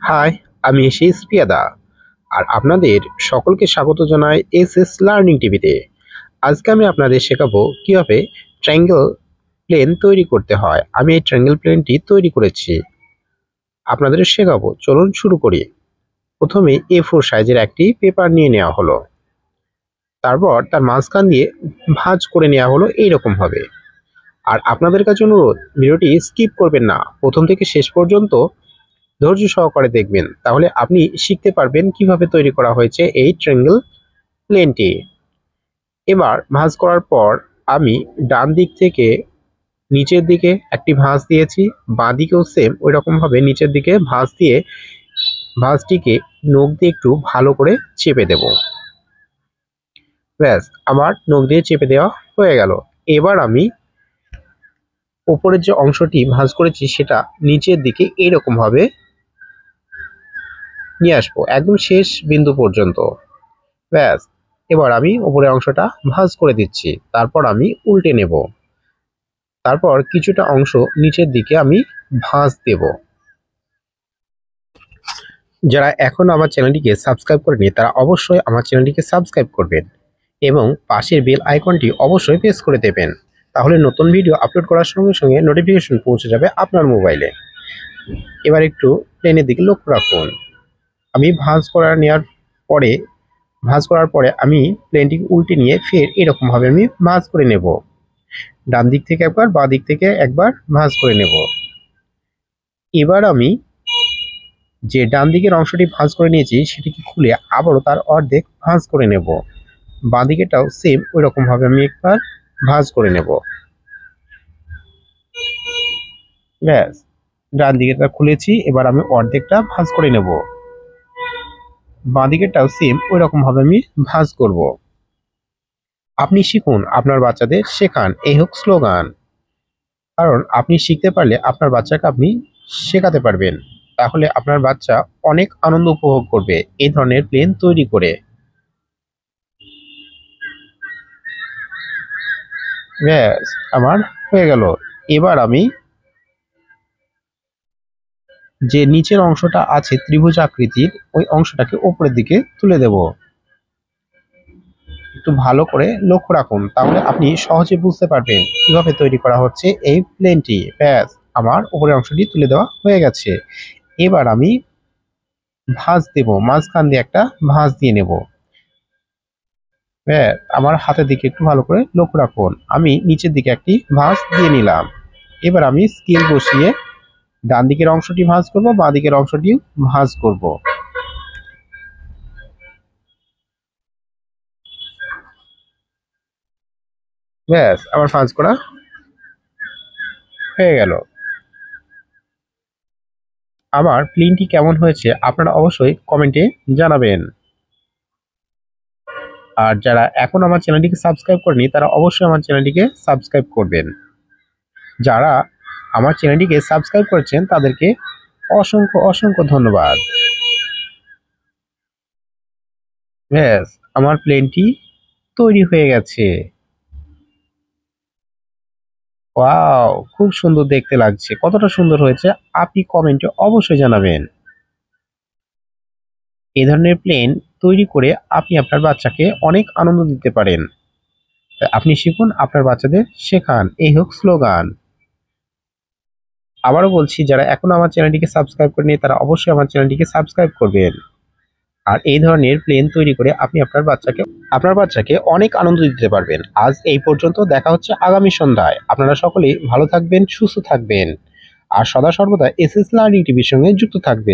High, আমি এসেছি পিয়াদা আর আপনাদের সকলকে স্বাগত জানাই এসএস লার্নিং টিভিতে। আজকে আমি আপনাদের শেখাবো কিভাবে ট্রায়াঙ্গেল প্লেন তৈরি করতে হয়। আমি এই ট্রায়াঙ্গেল প্লেনটি তৈরি করেছি, আপনাদের শেখাবো। চলুন শুরু করি। প্রথমে A4 সাইজের একটি পেপার নিয়ে নেওয়া হলো, তারপর তার মাঝখান দিয়ে ভাঁজ করে নেওয়া হলো এইরকম হবে। আর আপনাদের কাছে অনুরোধ, ভিডিওটি স্কিপ করবেন না, প্রথম থেকে শেষ পর্যন্ত ধৈর্য সহকারে দেখবেন, তাহলে আপনি শিখতে পারবেন কিভাবে তৈরি করা হয়েছে এই ট্রায়াঙ্গেল প্লেনটি। এবার ভাঁজ করার পর আমি ডান দিক থেকে নিচের দিকে একটি ভাঁজ দিয়েছি, বাঁ দিকেও সেম ওই রকমভাবে নিচের দিকে ভাঁজ দিয়ে ভাঁজটিকে নখ দিয়ে একটু ভালো করে চেপে দেব। ব্যাস, আমার নখ দিয়ে চেপে দেওয়া হয়ে গেল। এবার আমি ওপরের যে অংশটি ভাঁজ করেছি সেটা নিচের দিকে এইরকমভাবে নিয়ে আসবো একদম শেষ বিন্দু পর্যন্ত। ব্যাস, এবার আমি উপরের অংশটা ভাঁজ করে দিচ্ছি, তারপর আমি উল্টে নেব, তারপর কিছুটা অংশ নিচের দিকে আমি ভাঁজ দেব। যারা এখন আমার চ্যানেলটিকে সাবস্ক্রাইব করেনি তারা অবশ্যই আমার চ্যানেলটিকে সাবস্ক্রাইব করবেন এবং পাশের বেল আইকনটি অবশ্যই প্রেস করে দেবেন, তাহলে নতুন ভিডিও আপলোড করার সঙ্গে সঙ্গে নোটিফিকেশন পৌঁছে যাবে আপনার মোবাইলে। এবার একটু প্লেনের দিকে লক্ষ্য রাখুন। আমি ভাঁজ করার পরে আমি প্লেনটিকে উল্টে নিয়ে ফের এরকমভাবে আমি ভাঁজ করে নেব। ডান দিক থেকে একবার, বাঁ দিক থেকে একবার ভাঁজ করে নেব। এবার আমি যে ডান দিকের অংশটি ভাঁজ করে নিয়েছি সেটিকে খুলে আবারও তার অর্ধেক ভাঁজ করে নেব। বাঁ দিকেটাও সেম ওই রকমভাবে আমি একবার ভাঁজ করে নেব। ব্যাস, ডান দিকেটা খুলেছি, এবার আমি অর্ধেকটা ভাঁজ করে নেব। বাঁ দিকেটাও সেম ওই রকমভাবে আমি ভাঁজ করব। আপনি শিখুন, আপনার বাচ্চাদের শেখান, এই হোক স্লোগান। কারণ আপনি শিখতে পারলে আপনার বাচ্চাকে আপনি শেখাতে পারবেন, তাহলে আপনার বাচ্চা অনেক আনন্দ উপভোগ করবে এই ধরনের প্লেন তৈরি করে। ব্যাস, আমার হয়ে গেল। এবার আমি যে নিচের অংশটা আছে ত্রিভুজ আকৃতির, ওই অংশটাকে উপরের দিকে তুলে দেব। একটু ভালো করে লক্ষ্য রাখুন, তাহলে আপনি সহজে বুঝতে পারবেন কিভাবে তৈরি করা হচ্ছে এই প্লেনটি। ব্যাস, আমার উপরের অংশটি তুলে দেওয়া হয়ে গেছে। এবার আমি ভাঁজ দেব, মাঝখান দিয়ে একটা ভাঁজ দিয়ে নেব। ব্যাস, আমার হাতের দিকে একটু ভালো করে লক্ষ্য রাখুন, আমি নিচের দিকে একটি ভাঁজ দিয়ে নিলাম। এবার আমি স্কেল বসিয়ে ডান দিকের অংশটি ভাঁজ করব, বাঁ দিকের অংশটিও ভাঁজ করব। ব্যাস, আমার ভাঁজ করা হয়ে গেল। আমার প্লেনটি কেমন হয়েছে আপনারা অবশ্যই কমেন্টে জানাবেন। আর যারা এখন আমার চ্যানেলটিকে সাবস্ক্রাইব করেনি তারা অবশ্যই আমার চ্যানেলটিকে সাবস্ক্রাইব করবেন। যারা আমার চ্যানেলটিকে সাবস্ক্রাইব করেছেন তাদেরকে অসংখ্য অসংখ্য ধন্যবাদ। ব্যাস, আমার প্লেনটি তৈরি হয়ে গেছে। ওয়াও, খুব সুন্দর দেখতে লাগছে। কতটা সুন্দর হয়েছে আপনি কমেন্টে অবশ্যই জানাবেন। এই ধরনের প্লেন তৈরি করে আপনি আপনার বাচ্চাকে অনেক আনন্দ দিতে পারেন। আপনি শিখুন, আপনার বাচ্চাদের শেখান, এই হোক স্লোগান। আবারও বলছি, যারা এখন আমার চ্যানেলটিকে সাবস্ক্রাইব করেনি তারা অবশ্যই আমার চ্যানেলটিকে সাবস্ক্রাইব করবেন। আর এই ধরনের প্লেন তৈরি করে আপনি আপনার বাচ্চাকে অনেক আনন্দ দিতে পারবেন। আজ এই পর্যন্ত, দেখা হচ্ছে আগামী সন্ধ্যায়। আপনারা সকলেই ভালো থাকবেন, সুস্থ থাকবেন আর সদা সর্বদা এসএস লার্নিং টিভির সঙ্গে যুক্ত থাকবেন।